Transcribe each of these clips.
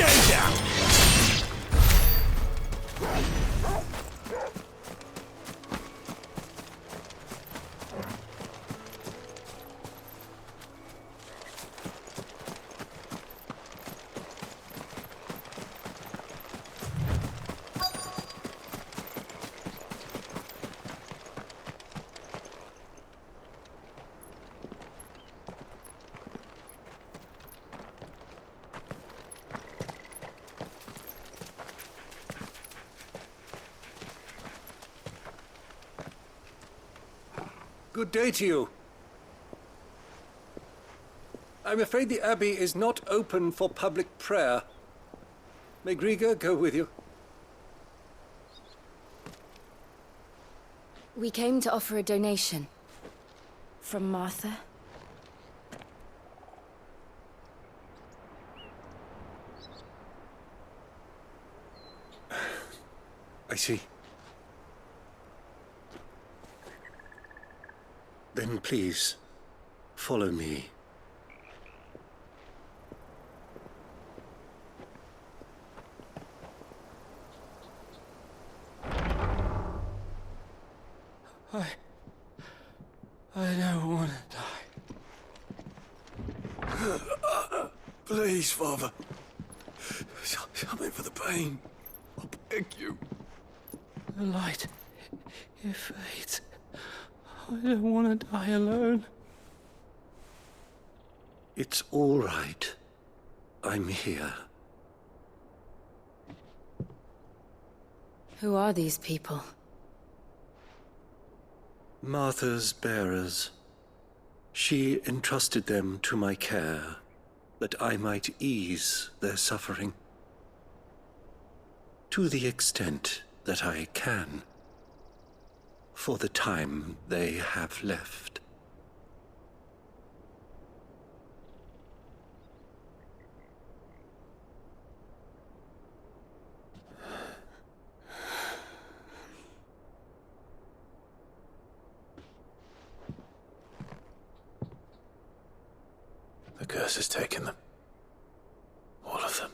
Danger! Good day to you. I'm afraid the Abbey is not open for public prayer. May Griga go with you? We came to offer a donation. From Martha. I see. Then please, follow me. I don't want to die. Please, Father. Something for the pain. I beg you. The light, it fades. I don't want to die alone. It's all right. I'm here. Who are these people? Martha's bearers. She entrusted them to my care, that I might ease their suffering. To the extent that I can, for the time they have left. The curse has taken them. All of them.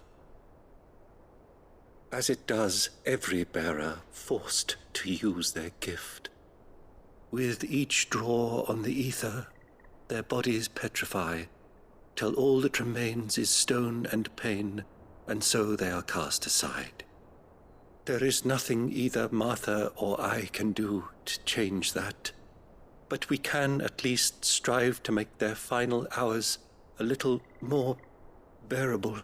As it does every bearer forced to use their gift. With each draw on the ether, their bodies petrify, till all that remains is stone and pain, and so they are cast aside. There is nothing either Martha or I can do to change that, but we can at least strive to make their final hours a little more bearable.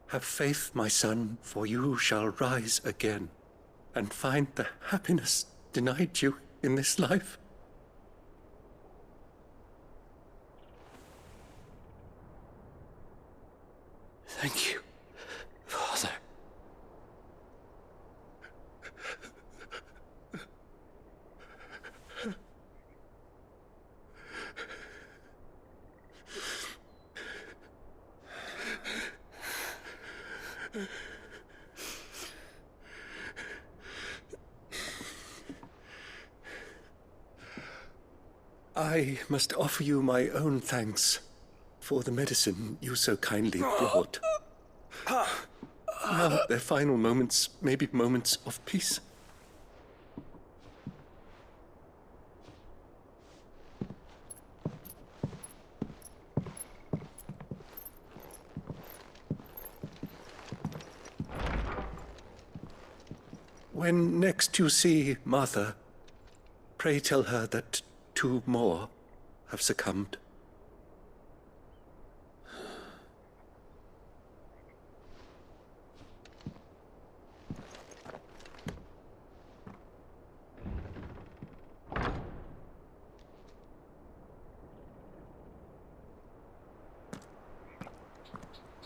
Have faith, my son, for you shall rise again and find the happiness denied you in this life. Thank you, Father. I must offer you my own thanks for the medicine you so kindly brought. Now their final moments may be moments of peace. When next you see Martha, pray tell her that 2 more have succumbed.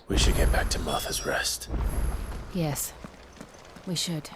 We should get back to Martha's Rest. Yes, we should.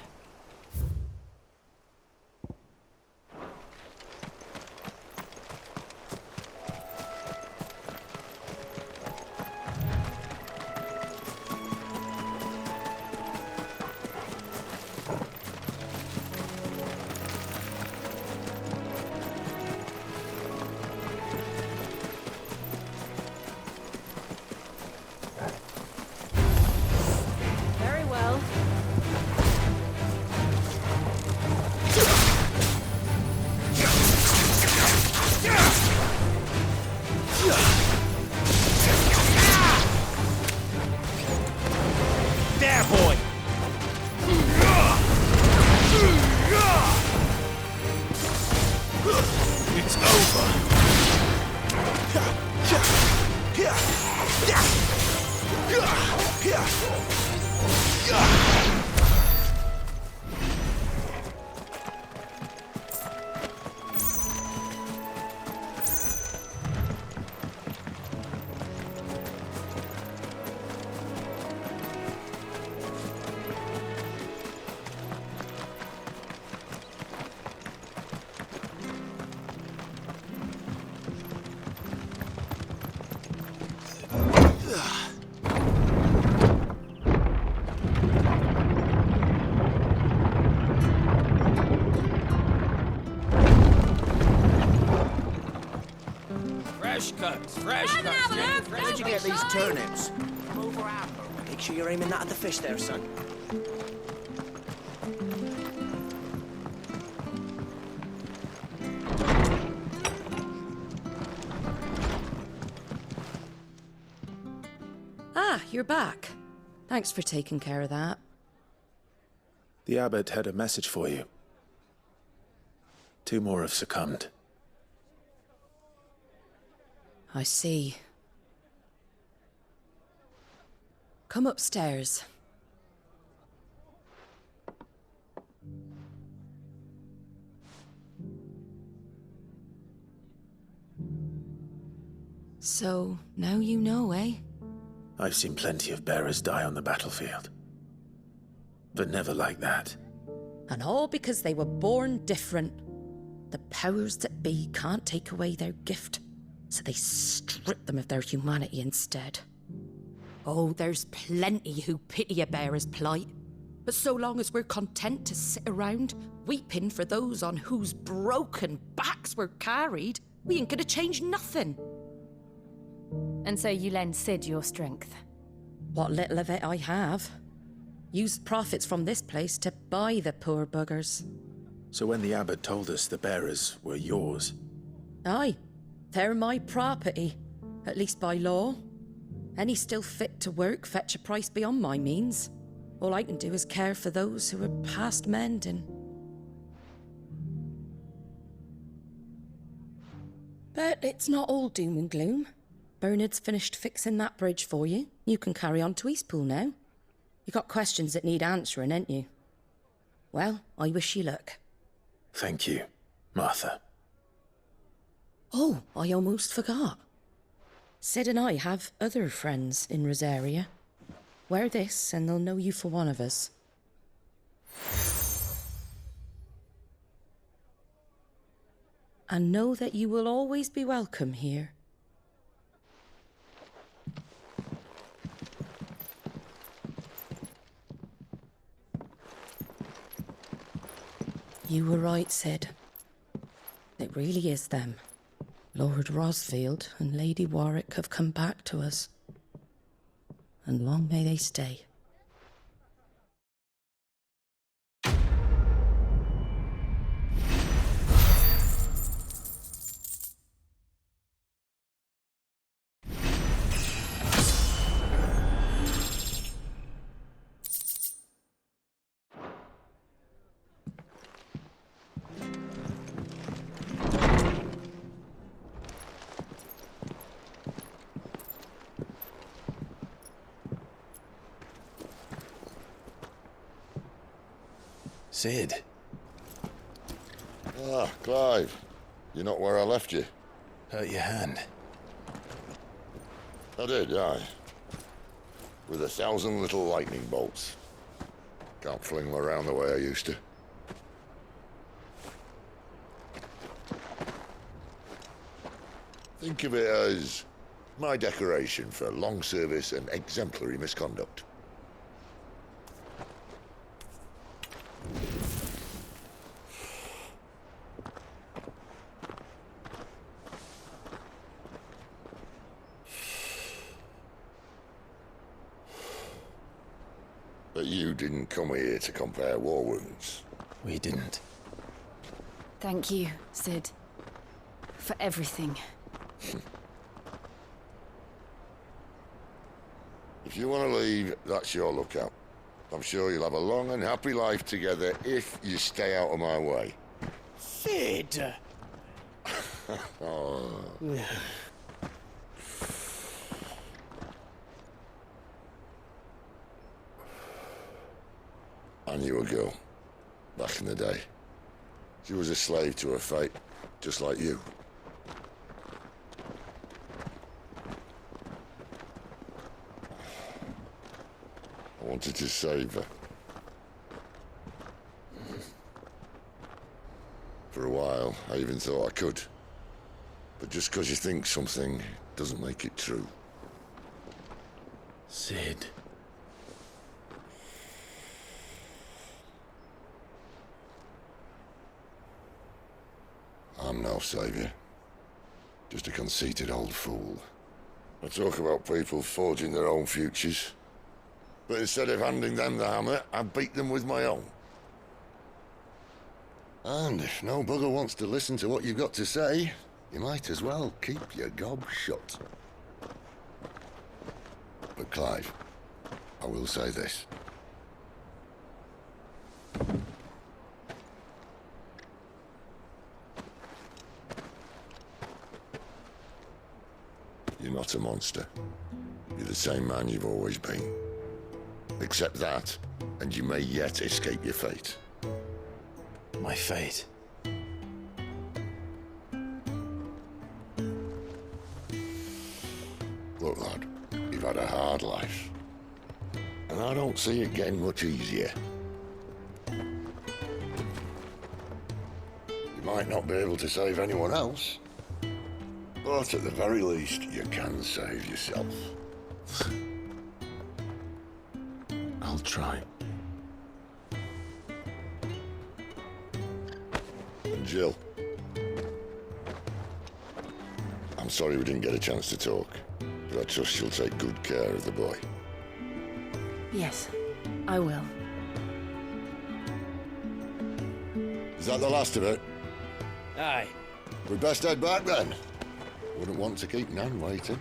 Fresh cuts, fresh cuts. Where'd you get these turnips? Make sure you're aiming that at the fish there, son. Ah, you're back. Thanks for taking care of that. The abbot had a message for you. 2 more have succumbed. I see. Come upstairs. So, now you know, eh? I've seen plenty of bearers die on the battlefield. But never like that. And all because they were born different. The powers that be can't take away their gift, so they strip them of their humanity instead. Oh, there's plenty who pity a bearer's plight. But so long as we're content to sit around, weeping for those on whose broken backs we're carried, we ain't gonna change nothing. And so you lend Sid your strength. What little of it I have. Used profits from this place to buy the poor buggers. So when the abbot told us the bearers were yours... Aye, they're my property, at least by law. Any still fit to work fetch a price beyond my means. All I can do is care for those who are past mending. But it's not all doom and gloom. Bernard's finished fixing that bridge for you. You can carry on to Eastpool now. You got questions that need answering, ain't you? Well, I wish you luck. Thank you, Martha. Oh, I almost forgot. Sid and I have other friends in Rosaria. Wear this and they'll know you for one of us. And know that you will always be welcome here. You were right, Sid. It really is them. Lord Rosfield and Lady Warwick have come back to us. And long may they stay. Sid. Ah, Clive. You're not where I left you. Hurt your hand. I did, aye. With 1,000 little lightning bolts. Can't fling them around the way I used to. Think of it as my decoration for long service and exemplary misconduct. But you didn't come here to compare war wounds. We didn't. Thank you, Sid. For everything. If you want to leave, that's your lookout. I'm sure you'll have a long and happy life together if you stay out of my way. Sid! Oh. I knew a girl, back in the day. She was a slave to her fate, just like you. I wanted to save her. For a while, I even thought I could. But just because you think something doesn't make it true. Sid. I'm no savior. Just a conceited old fool. I talk about people forging their own futures. But instead of handing them the hammer, I beat them with my own. And if no bugger wants to listen to what you've got to say, you might as well keep your gob shut. But Clive, I will say this. You're not a monster. You're the same man you've always been. Accept that, and you may yet escape your fate. My fate. Look, lad, you've had a hard life. And I don't see it getting much easier. You might not be able to save anyone else, but at the very least, you can save yourself. I'll try. And Jill, I'm sorry we didn't get a chance to talk, but I trust you'll take good care of the boy. Yes, I will. Is that the last of it? Aye. We'd best head back then. Wouldn't want to keep Nan waiting.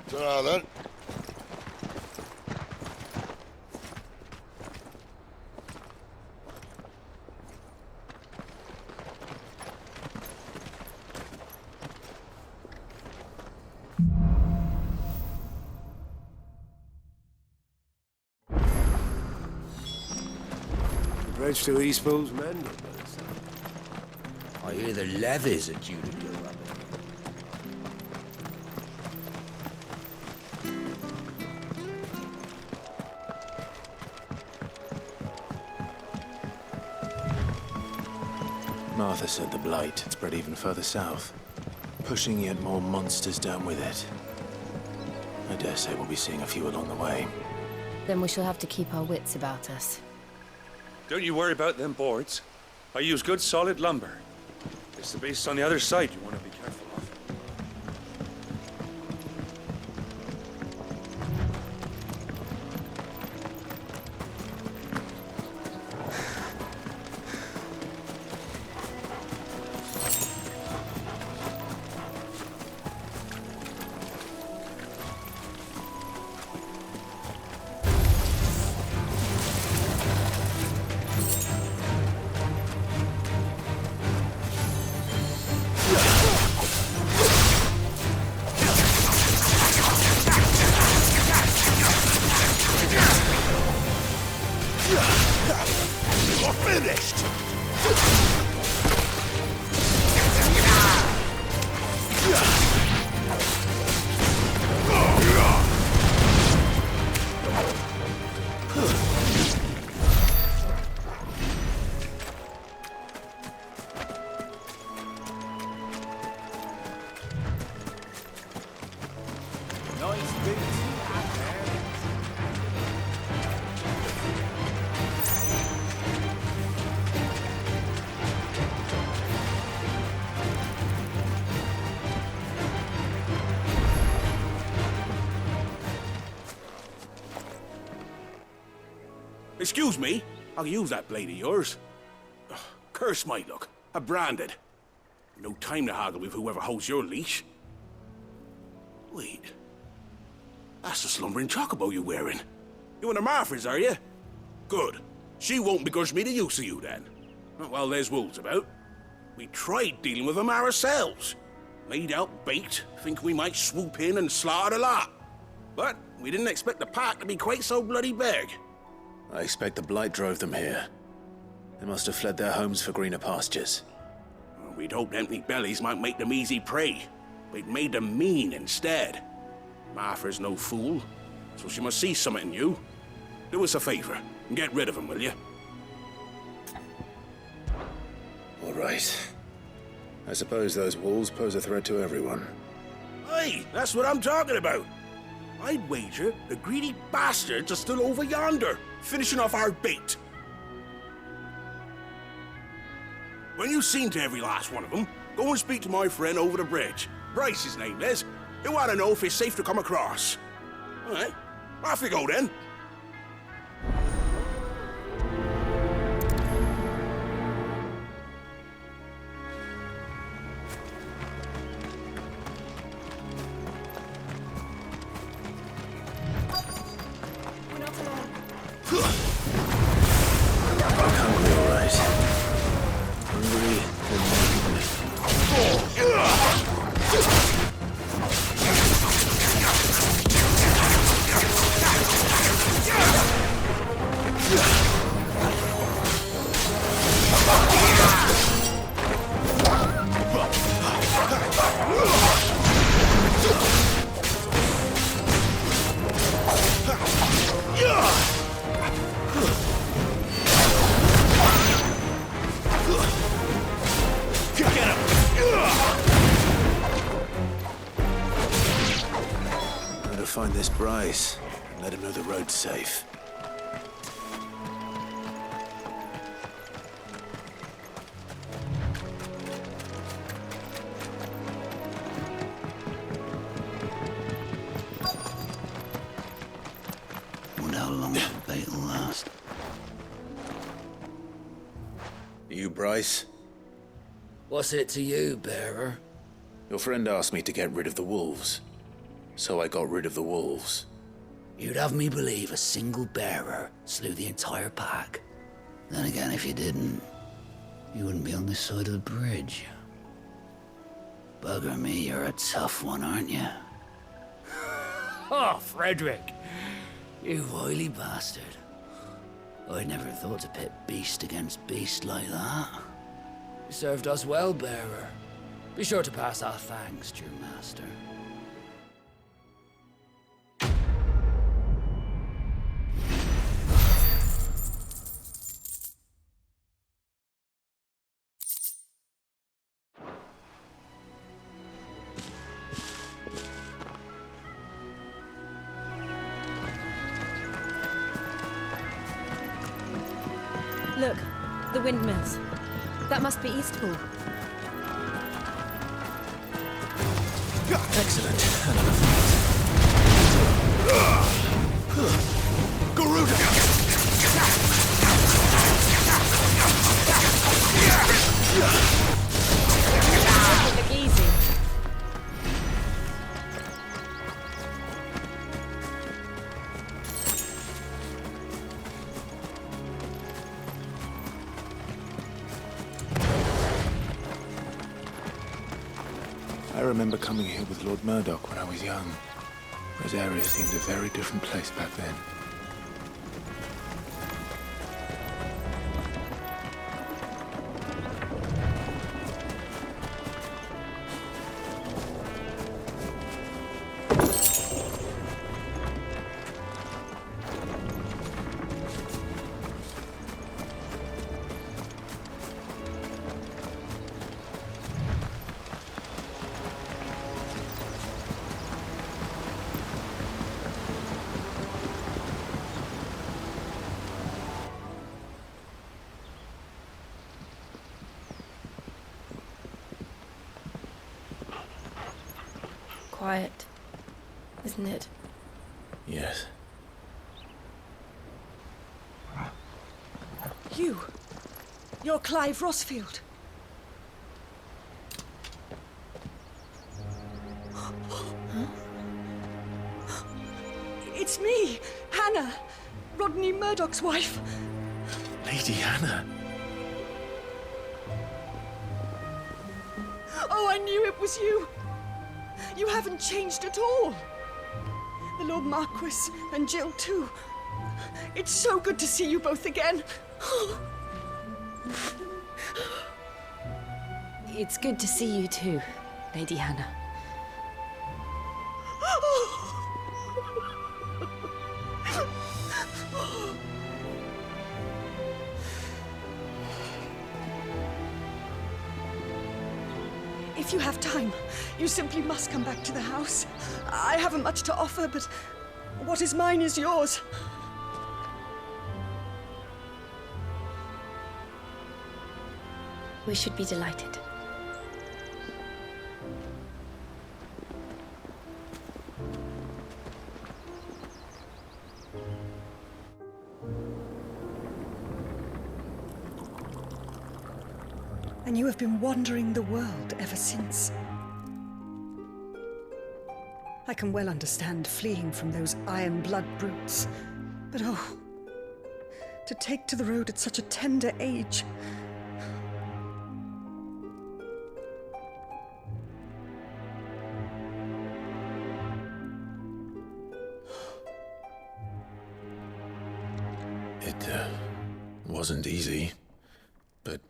Ta-ra then. The bridge to Eastpool's mended, by the sound. I hear the levies are due to go up. Martha said the blight had spread even further south, pushing yet more monsters down with it. I dare say we'll be seeing a few along the way. Then we shall have to keep our wits about us. Don't you worry about them boards. I use good solid lumber. It's the beasts on the other side you want to be careful of. Excuse me, I'll use that blade of yours. Ugh, curse my luck. I'm branded. No time to haggle with whoever holds your leash. Wait. That's the slumbering chocobo you're wearing. You and the Marfors, are you? Good. She won't begrudge me the use of you, then. Well, there's wolves about. We tried dealing with them ourselves. Laid out bait, think we might swoop in and slaughter the lot. But we didn't expect the pack to be quite so bloody big. I expect the blight drove them here. They must have fled their homes for greener pastures. Well, we'd hoped empty bellies might make them easy prey. But it made them mean instead. Martha's no fool, so she must see something in you. Do us a favor and get rid of them, will you? All right. I suppose those wolves pose a threat to everyone. Hey, that's what I'm talking about. I'd wager the greedy bastards are still over yonder, finishing off our bait. When you've seen to every last one of them, go and speak to my friend over the bridge. Bryce, his name is. He'll want to know if it's safe to come across. All right, off you go then. Find this Bryce and let him know the road's safe. Wonder how long the debate will last. You, Bryce? What's it to you, bearer? Your friend asked me to get rid of the wolves. So I got rid of the wolves. You'd have me believe a single bearer slew the entire pack. Then again, if you didn't, you wouldn't be on this side of the bridge. Bugger me, you're a tough one, aren't you? Oh, Frederick! You wily bastard. I'd never thought to pit beast against beast like that. You served us well, bearer. Be sure to pass our thanks to your master. Look, the windmills. That must be Eastpool. Excellent. Garuda! Look easy. I remember coming here with Lord Murdoch when I was young. This area seemed a very different place back then. Quiet, isn't it? Yes. You're Clive Rossfield. It's me, Hannah, Rodney Murdoch's wife. Lady Hannah. Oh, I knew it was you. You haven't changed at all. The Lord Marquis and Jill too. It's so good to see you both again. It's good to see you too, Lady Hannah. If you have time, you simply must come back to the house. I haven't much to offer, but what is mine is yours. We should be delighted. And you have been wandering the world ever since. I can well understand fleeing from those iron blood brutes, but oh, to take to the road at such a tender age. It wasn't easy, but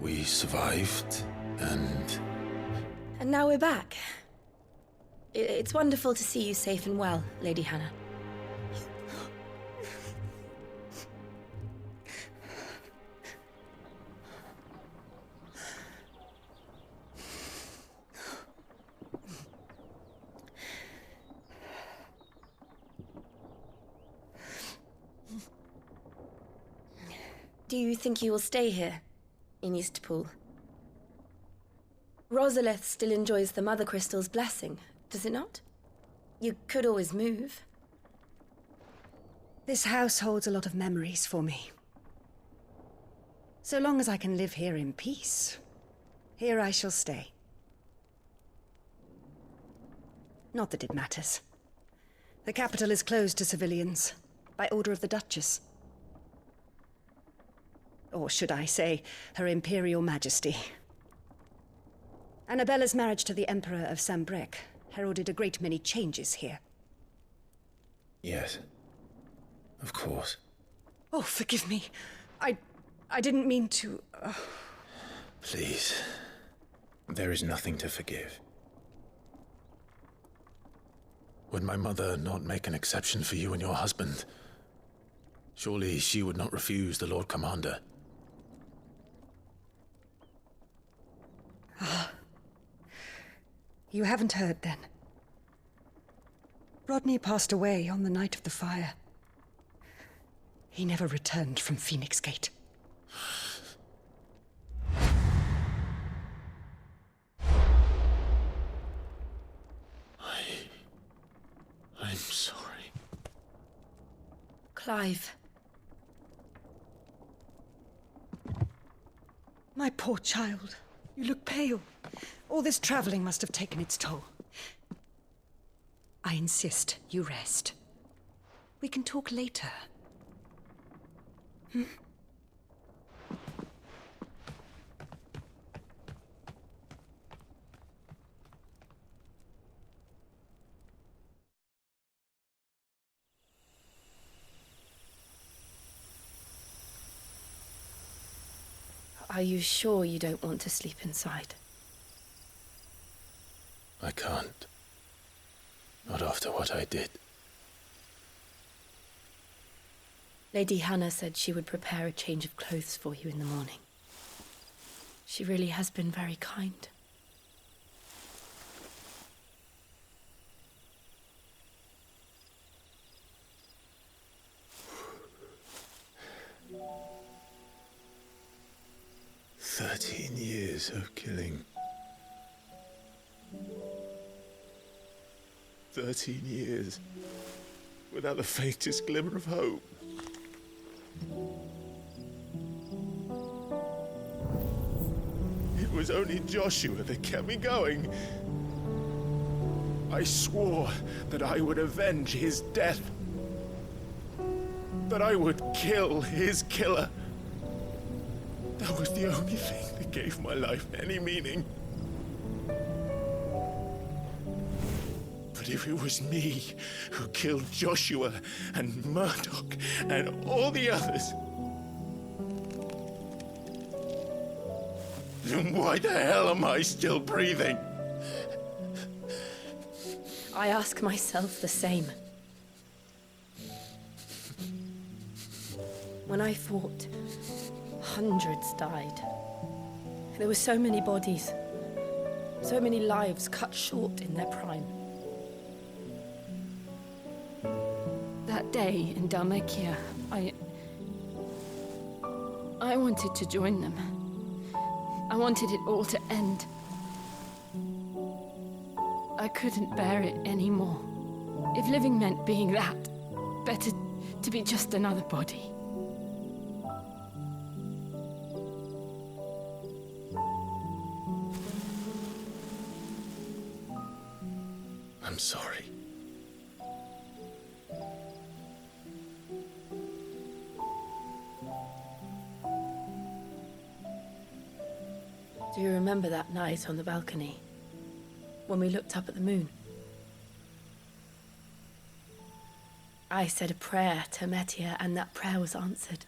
we survived, and... And now we're back. It's wonderful to see you safe and well, Lady Hannah. Do you think you will stay here, in Eastpool? Rosalith still enjoys the Mother Crystal's blessing, does it not? You could always move. This house holds a lot of memories for me. So long as I can live here in peace, here I shall stay. Not that it matters. The capital is closed to civilians, by order of the Duchess. Or should I say, Her Imperial Majesty. Annabella's marriage to the Emperor of Sambrec heralded a great many changes here. Yes, of course. Oh, forgive me. I didn't mean to... Please. There is nothing to forgive. Would my mother not make an exception for you and your husband? Surely she would not refuse the Lord Commander. You haven't heard, then. Rodney passed away on the night of the fire. He never returned from Phoenix Gate. I'm sorry. Clive. My poor child. You look pale. All this traveling must have taken its toll. I insist you rest. We can talk later. Hmm? Are you sure you don't want to sleep inside? I can't. Not after what I did. Lady Hannah said she would prepare a change of clothes for you in the morning. She really has been very kind. "13 years of killing. 13 years without the faintest glimmer of hope. It was only Joshua that kept me going. I swore that I would avenge his death. That I would kill his killer. That was the only thing that gave my life any meaning. But if it was me who killed Joshua and Murdoch and all the others, then why the hell am I still breathing? I ask myself the same. When I fought, hundreds died. There were so many bodies, so many lives cut short in their prime. That day in Dalmekia, I wanted to join them. I wanted it all to end. I couldn't bear it anymore. If living meant being that, better to be just another body. I'm sorry. Do you remember that night on the balcony? When we looked up at the moon? I said a prayer to Metia, and that prayer was answered.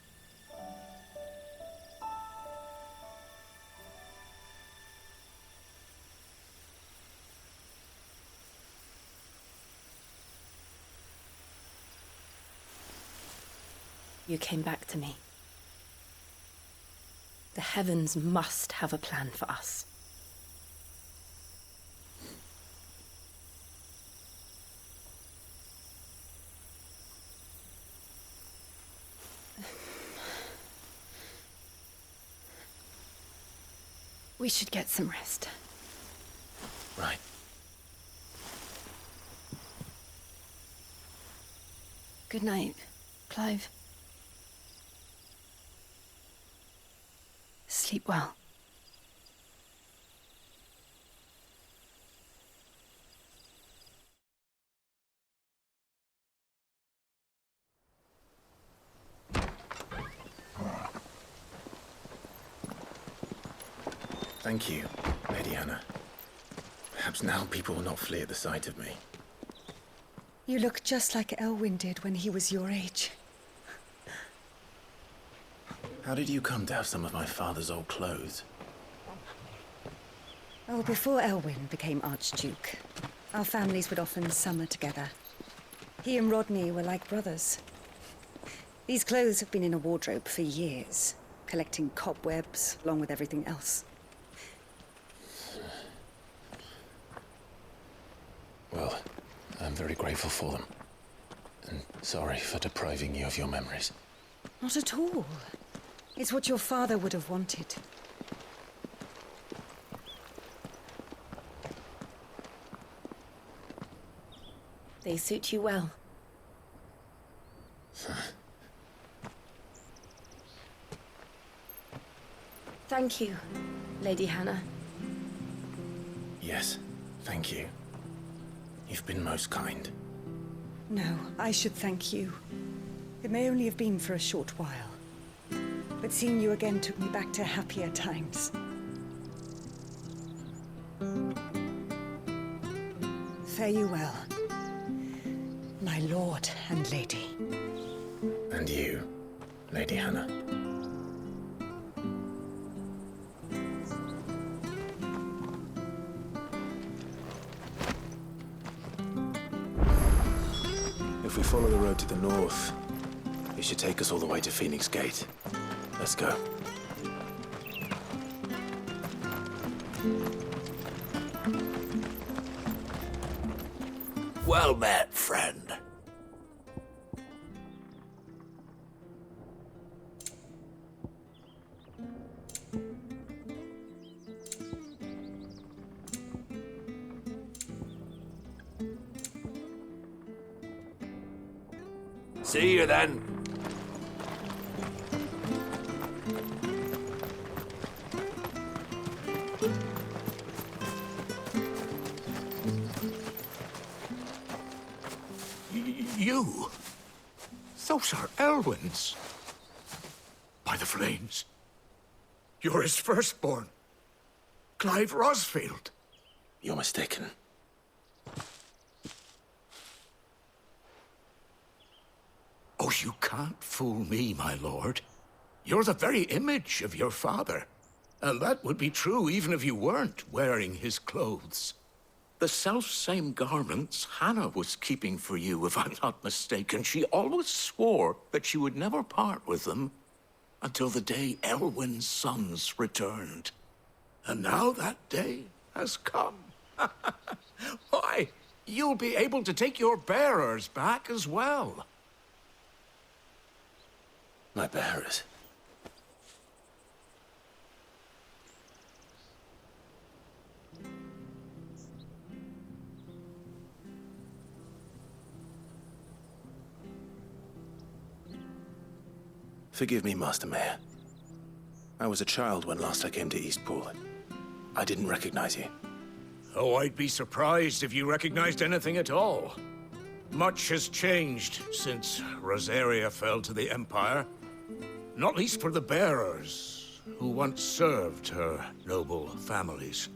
You came back to me. The heavens must have a plan for us. We should get some rest. Right. Good night, Clive. Sleep well. Thank you, Lady Hannah. Perhaps now people will not flee at the sight of me. You look just like Elwyn did when he was your age. How did you come to have some of my father's old clothes? Oh, before Elwyn became Archduke, our families would often summer together. He and Rodney were like brothers. These clothes have been in a wardrobe for years, collecting cobwebs along with everything else. Well, I'm very grateful for them. And sorry for depriving you of your memories. Not at all. It's what your father would have wanted. They suit you well. Thank you, Lady Hannah. Yes, thank you. You've been most kind. No, I should thank you. It may only have been for a short while, but seeing you again took me back to happier times. Fare you well, my lord and lady. And you, Lady Hannah. If we follow the road to the north, it should take us all the way to Phoenix Gate. Let's go. Well met, friend. See you then. You? Those are Elwyn's. By the flames. You're his firstborn. Clive Rosfield. You're mistaken. Oh, you can't fool me, my lord. You're the very image of your father. And that would be true even if you weren't wearing his clothes. The self-same garments Hannah was keeping for you, if I'm not mistaken. She always swore that she would never part with them until the day Elwyn's sons returned. And now that day has come. Why, you'll be able to take your bearers back as well. My bearers. Forgive me, Master Mayor. I was a child when last I came to Eastpool. I didn't recognize you. Oh, I'd be surprised if you recognized anything at all. Much has changed since Rosaria fell to the Empire. Not least for the bearers, who once served her noble families.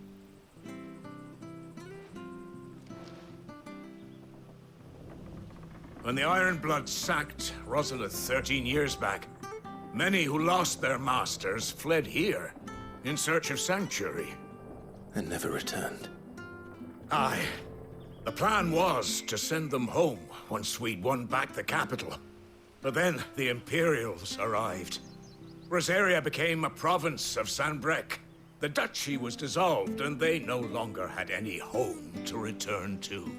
When the Ironbloods sacked Rosalith 13 years back, many who lost their masters fled here in search of sanctuary. And never returned. Aye. The plan was to send them home once we'd won back the capital. But then the Imperials arrived. Rosaria became a province of Sanbreque. The duchy was dissolved, and they no longer had any home to return to.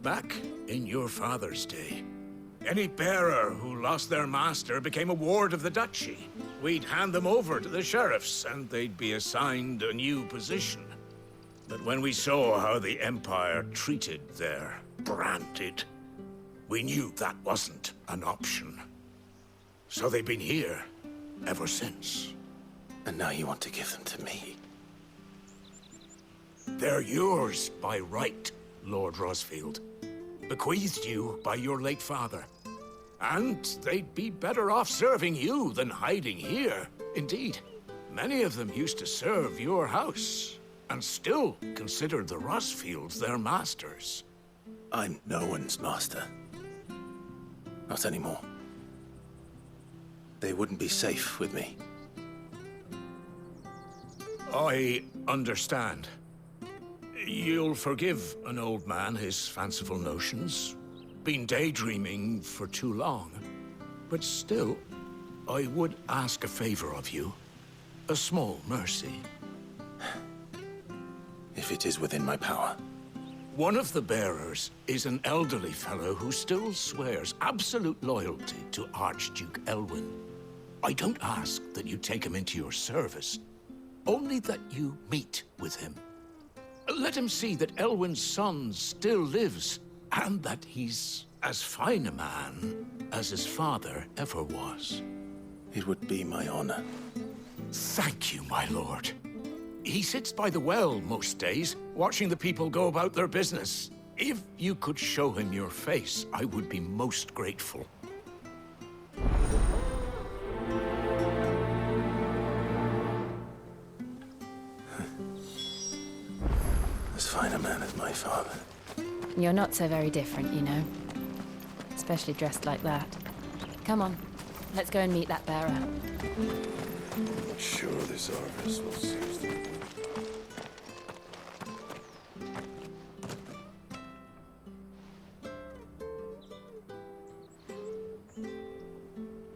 Back in your father's day, any bearer who lost their master became a ward of the duchy. We'd hand them over to the sheriffs, and they'd be assigned a new position. But when we saw how the Empire treated their branded, we knew that wasn't an option. So they've been here ever since. And now you want to give them to me? They're yours by right, Lord Rosfield. Bequeathed you by your late father. And they'd be better off serving you than hiding here. Indeed, many of them used to serve your house, and still considered the Rosfields their masters. I'm no one's master. Not anymore. They wouldn't be safe with me. I understand. You'll forgive an old man his fanciful notions. Been daydreaming for too long. But still, I would ask a favor of you. A small mercy. If it is within my power. One of the bearers is an elderly fellow who still swears absolute loyalty to Archduke Elwyn. I don't ask that you take him into your service, only that you meet with him. Let him see that Elwyn's son still lives, and that he's as fine a man as his father ever was. It would be my honor. Thank you, my lord. He sits by the well most days, watching the people go about their business. If you could show him your face, I would be most grateful. As fine a man as my father. You're not so very different, you know. Especially dressed like that. Come on, let's go and meet that bearer. Sure, this harvest will seize them.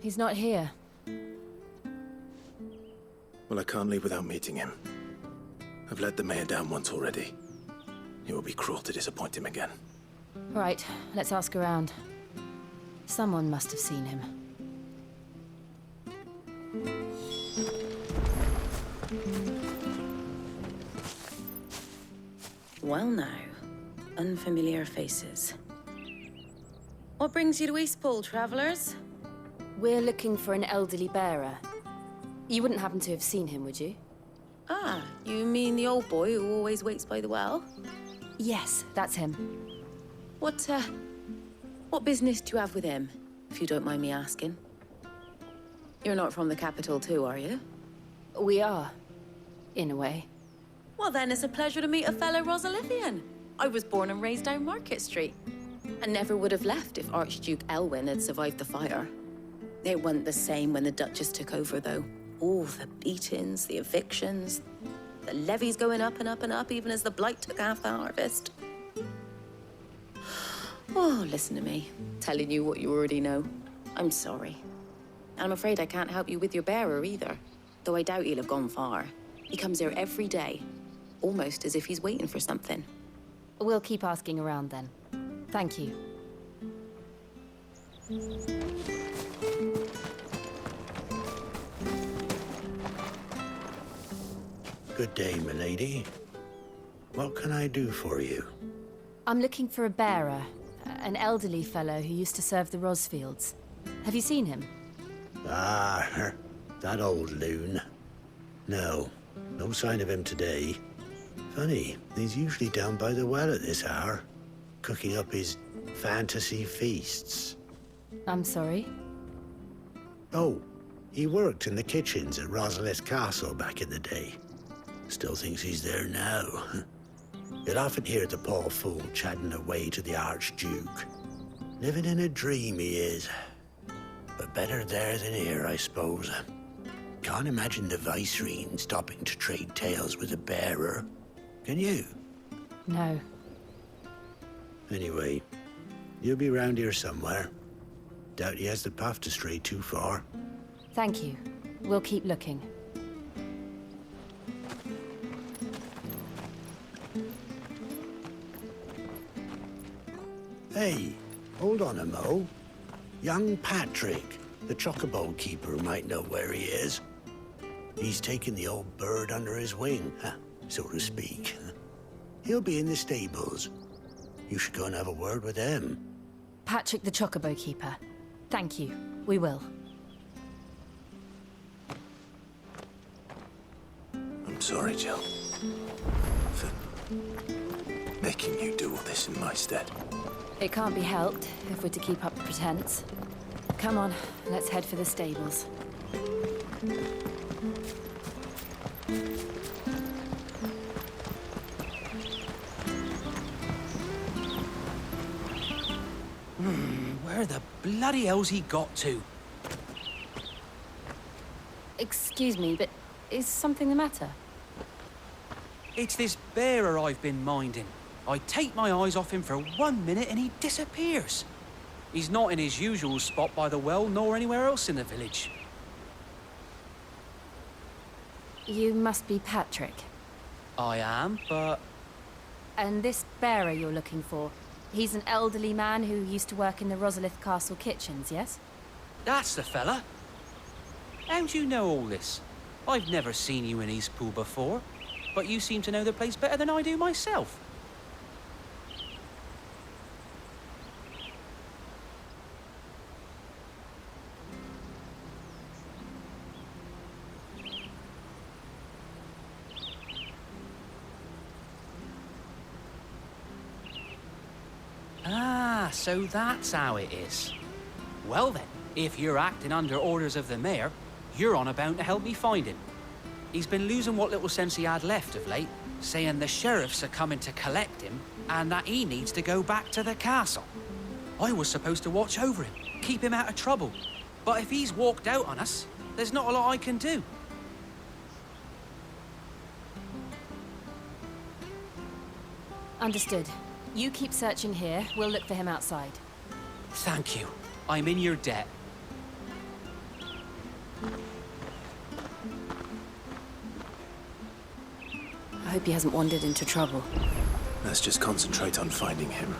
He's not here. Well, I can't leave without meeting him. I've let the mayor down once already. It would be cruel to disappoint him again. Right, let's ask around. Someone must have seen him. Well now, unfamiliar faces. What brings you to Eastpool, travelers? We're looking for an elderly bearer. You wouldn't happen to have seen him, would you? Ah, you mean the old boy who always waits by the well? Yes, that's him. What business do you have with him, if you don't mind me asking? You're not from the capital too, are you? We are, in a way. Well then, it's a pleasure to meet a fellow Rosalithian. I was born and raised down Market Street, and never would have left if Archduke Elwyn had survived the fire. It wasn't the same when the Duchess took over, though. All the beatings, the evictions, the levies going up and up and up, even as the blight took half the harvest. Oh, listen to me. Telling you what you already know. I'm sorry. And I'm afraid I can't help you with your bearer either. Though I doubt he'll have gone far. He comes here every day. Almost as if he's waiting for something. We'll keep asking around then. Thank you. Good day, milady. What can I do for you? I'm looking for a bearer. An elderly fellow who used to serve the Rosfields. Have you seen him? Ah, that old loon. No sign of him today. Funny, he's usually down by the well at this hour, cooking up his fantasy feasts. I'm sorry? Oh, he worked in the kitchens at Rosalith Castle back in the day. Still thinks he's there now. You'd often hear the poor fool chatting away to the Archduke. Living in a dream he is. But better there than here, I suppose. Can't imagine the Vicereine stopping to trade tales with a bearer. Can you? No. Anyway, you'll be round here somewhere. Doubt he has the path to stray too far. Thank you. We'll keep looking. Hey, hold on a mo. Young Patrick, the chocobo keeper, might know where he is. He's taken the old bird under his wing, so to speak. He'll be in the stables. You should go and have a word with him. Patrick the Chocobo Keeper. Thank you. We will. I'm sorry, Jill. For making you do all this in my stead. It can't be helped if we're to keep up the pretense. Come on, let's head for the stables. Where the bloody hell's he got to? Excuse me, but is something the matter? It's this bearer I've been minding. I take my eyes off him for 1 minute and he disappears. He's not in his usual spot by the well, nor anywhere else in the village. You must be Patrick. I am, but... And this bearer you're looking for, he's an elderly man who used to work in the Rosalith Castle kitchens, yes? That's the fella. How do you know all this? I've never seen you in Eastpool before, but you seem to know the place better than I do myself. Ah, so that's how it is. Well then, if you're acting under orders of the mayor, you're on about to help me find him. He's been losing what little sense he had left of late, saying the sheriffs are coming to collect him and that he needs to go back to the castle. I was supposed to watch over him, keep him out of trouble. But if he's walked out on us, there's not a lot I can do. Understood. You keep searching here, we'll look for him outside. Thank you. I'm in your debt. I hope he hasn't wandered into trouble. Let's just concentrate on finding him.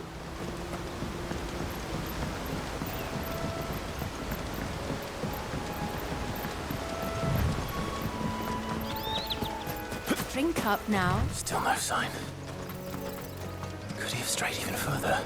Drink up now. Still no sign. Could he have strayed even further?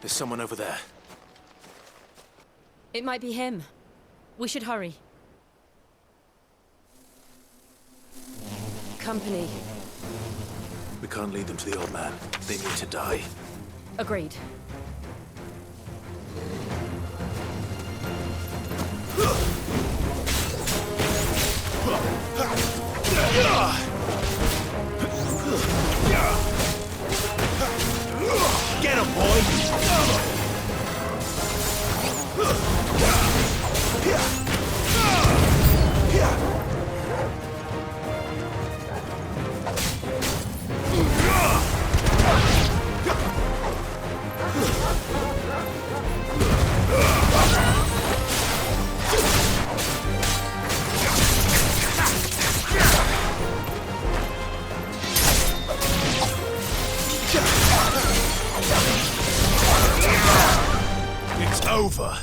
There's someone over there. It might be him. We should hurry. company. We can't lead them to the old man. They need to die. Agreed. Get him, boy! It's over.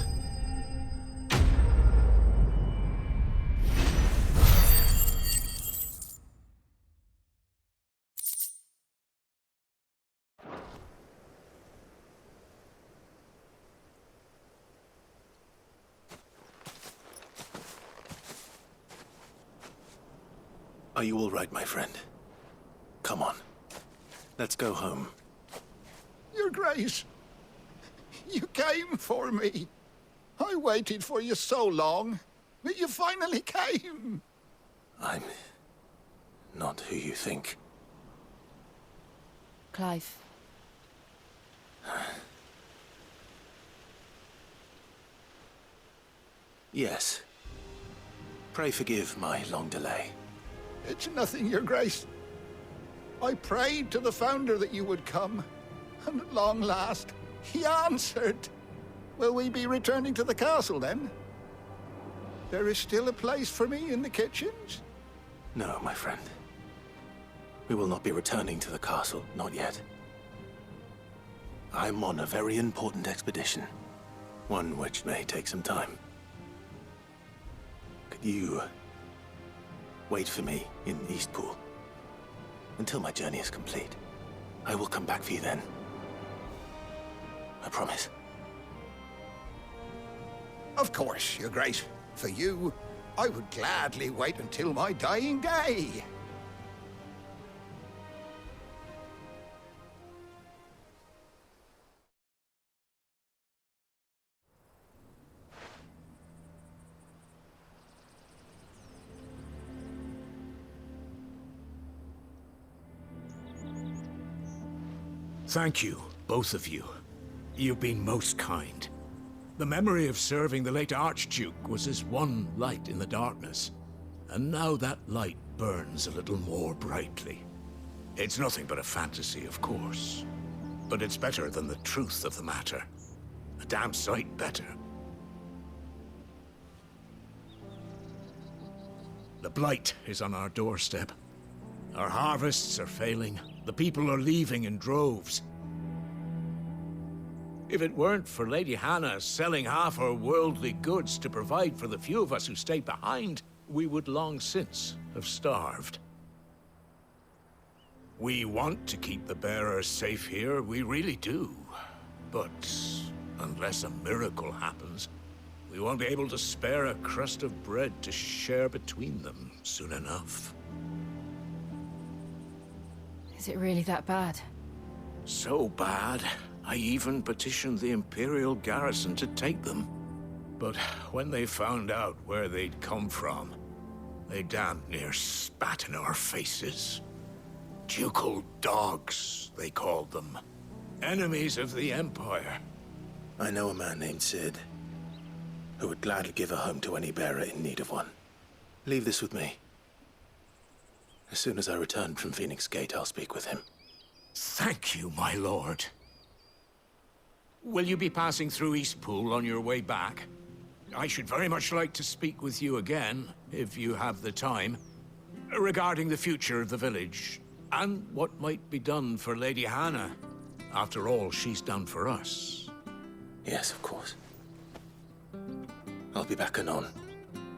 Are you all right, my friend? Come on. Let's go home. Your Grace, you came for me. I waited for you so long, but you finally came. I'm not who you think. Clive. Yes. Pray forgive my long delay. It's nothing, Your Grace. I prayed to the Founder that you would come, and at long last, he answered. Will we be returning to the castle, then? There is still a place for me in the kitchens? No, my friend. We will not be returning to the castle, not yet. I'm on a very important expedition. One which may take some time. Could you wait for me in Eastpool until my journey is complete? I will come back for you then. I promise. Of course, Your Grace. For you, I would gladly wait until my dying day. Thank you, both of you. You've been most kind. The memory of serving the late Archduke was as one light in the darkness, and now that light burns a little more brightly. It's nothing but a fantasy, of course, but it's better than the truth of the matter. A damn sight better. The blight is on our doorstep. Our harvests are failing. The people are leaving in droves. If it weren't for Lady Hannah selling half her worldly goods to provide for the few of us who stayed behind, we would long since have starved. We want to keep the bearers safe here, we really do. But unless a miracle happens, we won't be able to spare a crust of bread to share between them soon enough. Is it really that bad? So bad, I even petitioned the Imperial garrison to take them. But when they found out where they'd come from, they damn near spat in our faces. Ducal dogs, they called them. Enemies of the Empire. I know a man named Sid, who would gladly give a home to any bearer in need of one. Leave this with me. As soon as I return from Phoenix Gate, I'll speak with him. Thank you, my lord. Will you be passing through Eastpool on your way back? I should very much like to speak with you again, if you have the time, regarding the future of the village, and what might be done for Lady Hannah. After all she's done for us. Yes, of course. I'll be back anon.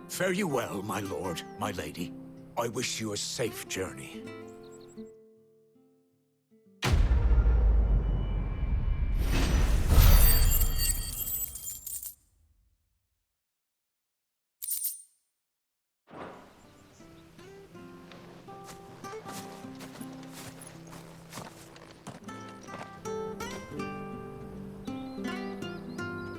Fare you well, my lord, my lady. I wish you a safe journey.